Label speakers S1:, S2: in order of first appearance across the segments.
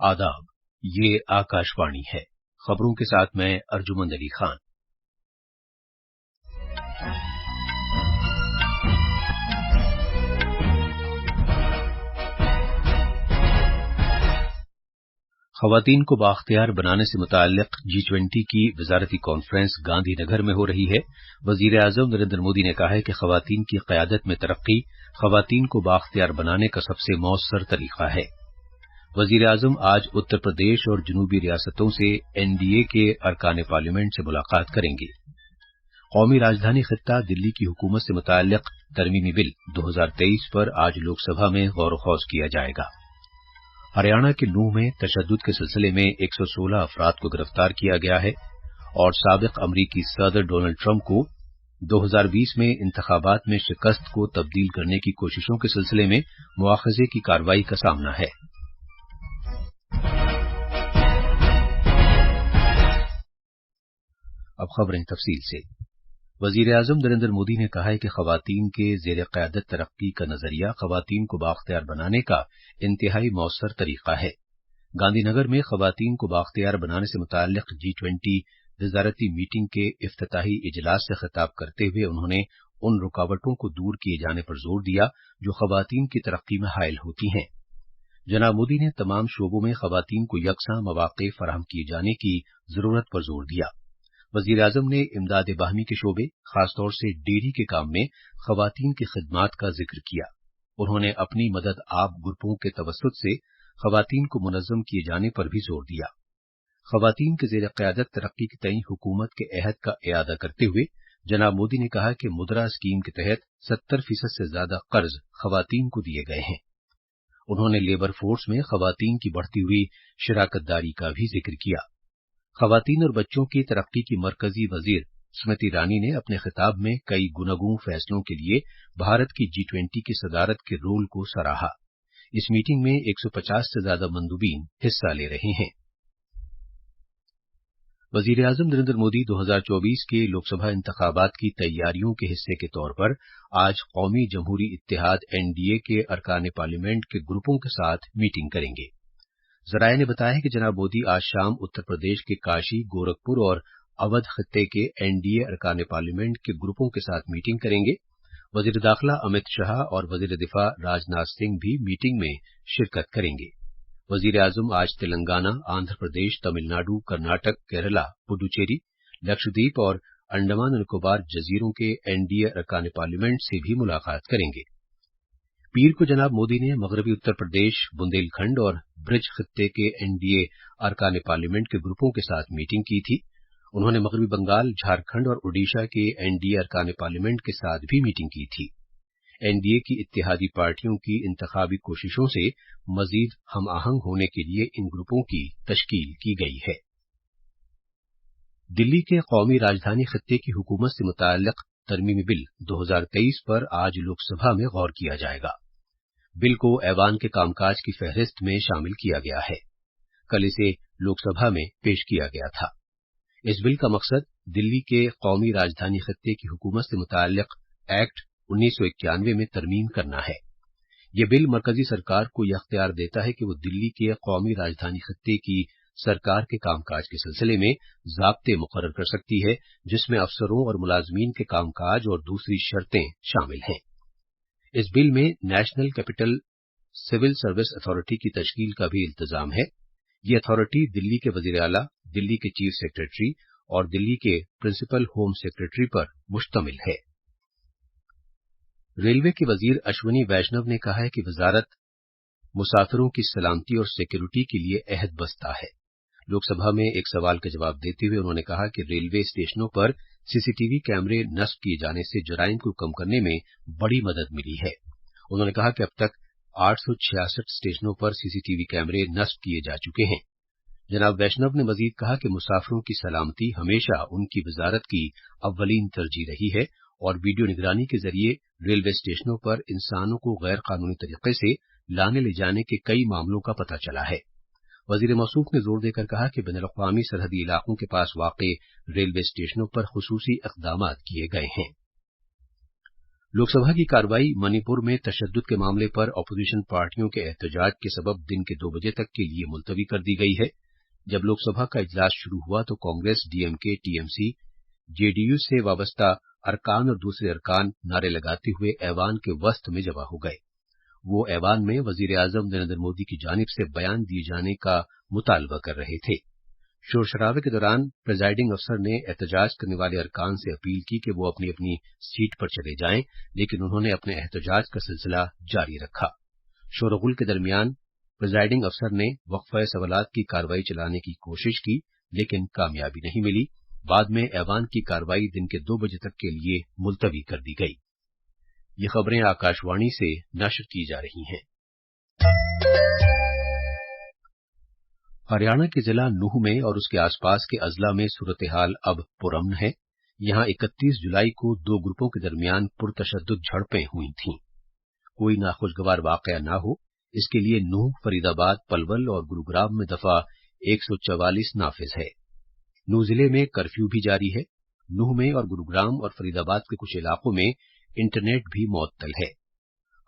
S1: आदाब, ये आकाशवाणी है। खबरों के साथ मैं अर्जुमंद अली खान। खवातीन को बाख्तियार बनाने से मुताल्लिक G20 की वजारती कॉन्फ्रेंस गांधी नगर में हो रही है। वजीर आजम नरेंद्र मोदी ने कहा है कि खवातीन की क़यादत में तरक्की खवातीन को बाख्तियार बनाने का सबसे मौसर तरीका है। वजीर आजम आज उत्तर प्रदेश और जनूबी रियासतों से NDA के अरकान पार्लियामेंट से मुलाकात करेंगे। कौमी राजधानी खित्ता दिल्ली की हुकूमत से मुताल्लिक तरमीमी बिल 2023 पर आज लोकसभा में गौर खौज किया जाएगा। हरियाणा के नूंह में तशद्दुद के सिलसिले में 116 अफराद को गिरफ्तार किया गया है और साबिक अमरीकी सदर डोनाल्ड ट्रंप को 2020 में इंतखाबात में शिकस्त को तब्दील करने की कोशिशों के सिलसिले में मुआखजे की कार्रवाई का सामना है। अब खबरें तफसील से। वजीर आजम नरेंद्र मोदी ने कहा है कि खवातीन के जेर क़यादत तरक्की का नजरिया खवातीन को बाख्तियार बनाने का इंतहाई मौसर तरीका है। गांधीनगर में खवातीन को बाख्तियार बनाने से मुताल्लिक G20 वजारती मीटिंग के इफ्तिताही इजलास से खिताब करते हुए उन्होंने उन रुकावटों को दूर किए जाने पर जोर दिया जो खवातीन की तरक्की में हायल होती हैं। जनाब मोदी ने तमाम शोबों में खवातीन को यकसां मौक़े फराहम किए जाने की जरूरत पर जोर दिया। वजीर आजम ने इमदाद बाहमी के शोबे खासतौर से डेयरी के काम में खवातीन की खिदमात का जिक्र किया। उन्होंने अपनी मदद आप ग्रुपों के तवस्सुत से खवातीन को मुनज़्ज़म किए जाने पर भी जोर दिया। खवातीन के जेर क़यादत तरक्की के तई हुकूमत के अहद का इयादा करते हुए जनाब मोदी ने कहा कि मुद्रा स्कीम के तहत 70% से ज्यादा कर्ज खवातीन को दिए गए हैं। उन्होंने लेबर फोर्स में खवातीन की बढ़ती हुई शराकतदारी का भी जिक्र किया। खवातीन और बच्चों की तरक्की की मरकजी वजीर स्मृति ईरानी ने अपने खिताब में कई गुनगू फैसलों के लिए भारत की G20 की सदारत के रोल को सराहा। इस मीटिंग में 150 से ज्यादा मंदूबीन हिस्सा ले रहे हैं। वजीर आजम नरेंद्र मोदी 2024 के लोकसभा इंतखाबात की तैयारियों के हिस्से के तौर पर आज कौमी जमहूरी इत्तेहाद NDA के अरकान पार्लियामेंट के ग्रुपों के साथ मीटिंग करेंगे। जराये ने बताया है कि जनाब मोदी आज शाम उत्तर प्रदेश के काशी, गोरखपुर और अवध खित्ते के NDA अरकान पार्लियामेंट के ग्रुपों के साथ मीटिंग करेंगे। वजीर दाखिला अमित शाह और वजीर दिफा राजनाथ सिंह भी मीटिंग में शिरकत करेंगे। वजीर आजम आज तेलंगाना, आंध्र प्रदेश, तमिलनाडु, कर्नाटक, केरला, पुडुचेरी, लक्षद्वीप और अंडमान निकोबार जजीरों के NDA अरकान पार्लियामेंट से भी मुलाकात करेंगे। पीर को जनाब मोदी ने मगरबी उत्तर प्रदेश, बुंदेलखंड और ब्रिज खित्ते के NDA अरकान पार्लियामेंट के ग्रुपों के साथ मीटिंग की थी। उन्होंने मगरबी बंगाल, झारखंड और ओडिशा के NDA अरकान पार्लियामेंट के साथ भी मीटिंग की थी। NDA की इत्तेहादी पार्टियों की इंतखाबी कोशिशों से मजीद हम आहंग होने के लिए इन ग्रुपों की तश्कील की गई है। दिल्ली के कौमी राजधानी खित्ते की हुकूमत से मुताल्लिक तरमीमी बिल 2023 पर आज लोकसभा में गौर किया जाएगा। बिल को ऐवान के कामकाज की फहरिस्त में शामिल किया गया है। कल इसे लोकसभा में पेश किया गया था। इस बिल का मकसद दिल्ली के कौमी राजधानी खित्ते की हुकूमत से मुताल्लिक एक्ट 1991 में तरमीम करना है। यह बिल मरकजी सरकार को यह अख्तियार देता है कि वो दिल्ली के कौमी राजधानी खित्ते की सरकार के कामकाज के सिलसिले में ज़ाब्ते मुकर्रर कर सकती है, जिसमें अफसरों और मुलाजमीन के कामकाज और दूसरी शर्तें शामिल हैं। इस बिल में national capital civil service authority की तश्कील का भी इल्तिजाम है। ये अथॉरिटी दिल्ली के वजीर आला, दिल्ली के चीफ सेक्रेटरी और दिल्ली के प्रिंसिपल होम सेक्रेटरी पर मुश्तमिल है। रेलवे के वजीर अश्वनी वैष्णव ने कहा है कि वजारत मुसाफिरों की सलामती और सिक्योरिटी के लिए अहद बस्ता है। लोकसभा में एक सवाल का जवाब देते हुए उन्होंने कहा कि रेलवे स्टेशनों पर CCTV कैमरे नस्ब किए जाने से जराइम को कम करने में बड़ी मदद मिली है। उन्होंने कहा कि अब तक 866 स्टेशनों पर CCTV कैमरे नस्ब किए जा चुके हैं। जनाब वैष्णव ने मजीद कहा कि मुसाफिरों की सलामती हमेशा उनकी वजारत की अव्वलीन तरजीह रही है और वीडियो निगरानी के जरिए रेलवे स्टेशनों पर इंसानों को गैर कानूनी तरीके से लाने ले जाने के कई मामलों का पता चला है। वजीर मौसूफ ने जोर देकर कहा कि बैनुल-अक़वामी सरहदी इलाकों के पास वाक़े रेलवे स्टेशनों पर खुसूसी इक़दामात किए गए हैं। लोकसभा की कार्रवाई मणिपुर में तशद्दुद के मामले पर अपोजिशन पार्टियों के एहतजाज के सबब दिन के 2 बजे तक के लिए मुलतवी कर दी गई है। जब लोकसभा का इजलास शुरू हुआ तो कांग्रेस, डीएमके, टीएमसी, जेडीयू से वाबस्ता अरकान और दूसरे अरकान नारे लगाते हुए ऐवान के वसत में जमा हो गए। वो ऐवान में वजीर आजम नरेंद्र मोदी की जानिब से बयान दिए जाने का मुतालबा कर रहे थे। शोर शराबे के दौरान प्रिजाइडिंग अफसर ने एहतजाज करने वाले अरकान से अपील की कि वो अपनी अपनी सीट पर चले जाएं, लेकिन उन्होंने अपने एहतजाज का सिलसिला जारी रखा। शोरगुल के दरमियान प्रिजाइडिंग अफसर ने वक्फा सवालात की कार्रवाई चलाने की कोशिश की, लेकिन कामयाबी नहीं मिली। बाद में ऐवान की कार्रवाई दिन के 2 बजे तक के लिए मुलतवी कर दी गई। ये खबरें आकाशवाणी से नश्र की जा रही हैं। हरियाणा के जिला नूह में और उसके आसपास के अजला में सूरत हाल अब पुरअमन है। यहां 31 जुलाई को 2 ग्रुपों के दरमियान पुरतशद्दुद झड़पें हुई थीं। कोई नाखुशगवार वाकया न हो, इसके लिए नूह, फरीदाबाद, पलवल और गुरुग्राम में दफा 144 नाफिज है। नूह जिले में कर्फ्यू भी जारी है। नूह में और गुरुग्राम और फरीदाबाद के कुछ इलाकों में इंटरनेट भी मुअत्तल है।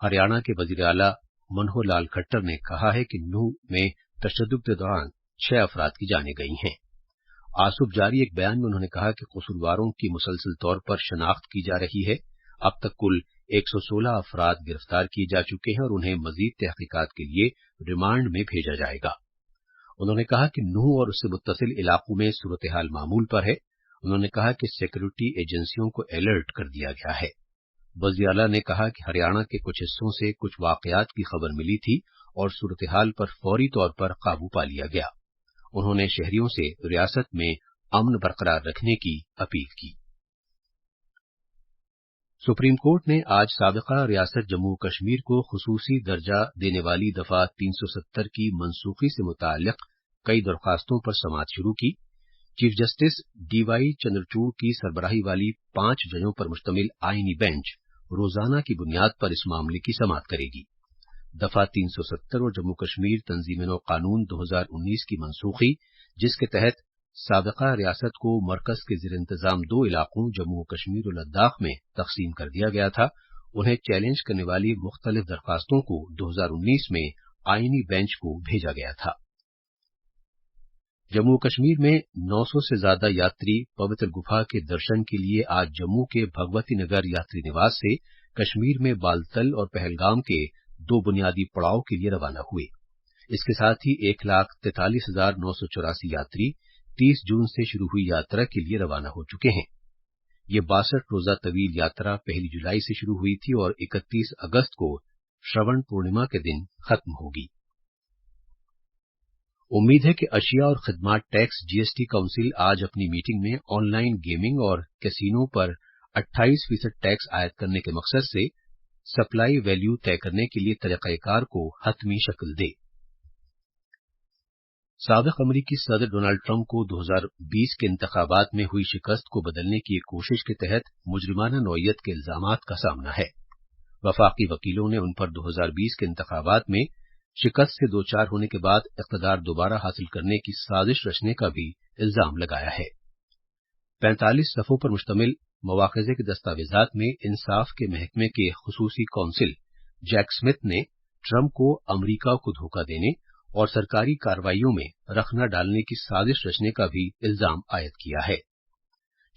S1: हरियाणा के वजीर आला मनोहर लाल खट्टर ने कहा है कि नूह में तशद्दुद के दौरान 6 अफराद की जानें गई हैं। आज सुबह जारी एक बयान में उन्होंने कहा कि कसूरवारों की मुसलसल तौर पर शनाख्त की जा रही है। अब तक कुल 116 अफराद गिरफ्तार किए जा चुके हैं और उन्हें मजीद तहकीकात के लिए रिमांड में भेजा जाएगा। उन्होंने कहा कि नूह और उससे मुत्तसिल इलाकों में सूरत हाल मामूल पर है। उन्होंने कहा कि सिक्योरिटी एजेंसियों को अलर्ट कर दिया गया है। वज़ीर आला ने कहा कि हरियाणा के कुछ हिस्सों से कुछ वाकयात की खबर मिली थी और सूरत हाल पर फौरी तौर पर काबू पा लिया गया। उन्होंने शहरियों से रियासत में अमन बरकरार रखने की अपील की। सुप्रीम कोर्ट ने आज साबिका रियासत जम्मू कश्मीर को खुसूसी दर्जा देने वाली दफा 370 की मनसूखी से मुताल्लिक कई दरखास्तों पर समाअत शुरू की। चीफ जस्टिस डीवाई चंद्रचूड़ की सरबराही वाली 5 जजों पर मुश्तमिल आईनी बेंच रोजाना की बुनियाद पर इस मामले की समाअत करेगी। दफा 370 और जम्मू कश्मीर तंजीम कानून 2019 की मनसूखी, जिसके तहत साबिका रियासत को मरकज के ज़ेर इंतजाम 2 इलाकों जम्मू कश्मीर और लद्दाख में तकसीम कर दिया गया था, उन्हें चैलेंज करने वाली मुख्तलिफ दरखास्तों को 2019 में आईनी बेंच को भेजा गया था। जम्मू कश्मीर में 900 से ज्यादा यात्री पवित्र गुफा के दर्शन के लिए आज जम्मू के भगवती नगर यात्री निवास से कश्मीर में बालतल और पहलगाम के 2 बुनियादी पड़ाव के लिए रवाना हुए। इसके साथ ही 1,43,984 यात्री 30 जून से शुरू हुई यात्रा के लिए रवाना हो चुके हैं। ये 62 रोजा तवील यात्रा 1 जुलाई से शुरू हुई थी और 31 अगस्त को श्रवण पूर्णिमा के दिन खत्म होगी। उम्मीद है कि अशिया और खिदमात टैक्स जीएसटी काउंसिल आज अपनी मीटिंग में ऑनलाइन गेमिंग और कैसीनो पर 28% टैक्स आयद करने के मकसद से सप्लाई वैल्यू तय करने के लिए तरीकाकार को हतमी शक्ल दे। साबिक अमरीकी सदर डोनाल्ड ट्रंप को 2020 के इंतखाबात में हुई शिकस्त को बदलने की एक कोशिश के तहत मुजरिमाना नौयत के इल्जामात का सामना है। वफाकी वकीलों ने उन पर 2020 के इंतखाबात में शिकस्त से दो चार होने के बाद इख्तिदार दोबारा हासिल करने की साजिश रचने का भी इल्जाम लगाया है। 45 सफ़ों पर मुश्तमिल मवाख़िज़े के दस्तावेजात में इंसाफ के महकमे के खुसूसी कौंसिल जैक स्मिथ ने ट्रंप को अमरीका को धोखा देने और सरकारी कार्रवाइयों में रखना डालने की साजिश रचने का भी इल्जाम आयद किया है।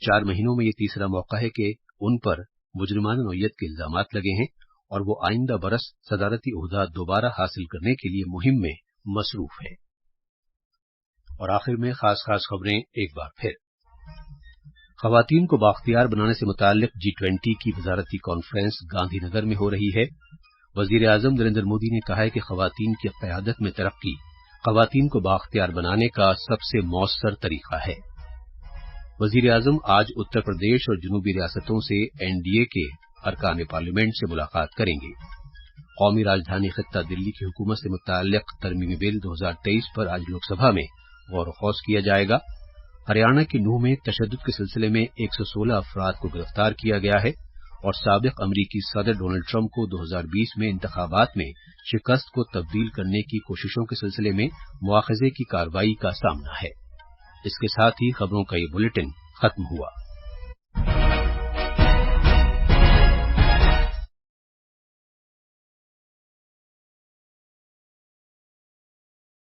S1: 4 महीनों में ये तीसरा मौका है कि उन पर मुजरिमाना नौयत के इल्जामात लगे हैं और वो आइंदा बरस सदारती ओहदा दोबारा हासिल करने के लिए मुहिम में मसरूफ हैं। और आखिर में खास खबरें एक बार फिर। खवातीन को बाख्तियार बनाने से मुताल्लिक G20 की वजारती कॉन्फ्रेंस गांधीनगर में हो रही है। वजीर आजम नरेंद्र मोदी ने कहा है कि खवातीन की क़यादत में तरक्की खवातीन को बाख्तियार बनाने का सबसे मौसर तरीका है। वजीर आजम आज उत्तर प्रदेश और जनूबी रियासतों से एनडीए के अरकान पार्लियामेंट से मुलाकात करेंगे। कौमी राजधानी खित्ता दिल्ली की हुकूमत से मुताल्लिक तरमीमी बिल 2023 पर आज लोकसभा में गौर खौज किया जाएगा। हरियाणा के नूह में तशद्दुद के सिलसिले में 116 अफराद को गिरफ्तार किया गया है और साबिक अमरीकी सदर डोनाल्ड ट्रंप को 2020 में इंतखाबात में शिकस्त को तब्दील करने की कोशिशों के सिलसिले में मुआखजे की कार्रवाई का सामना है। इसके साथ ही खबरों का ये बुलेटिन खत्म हुआ।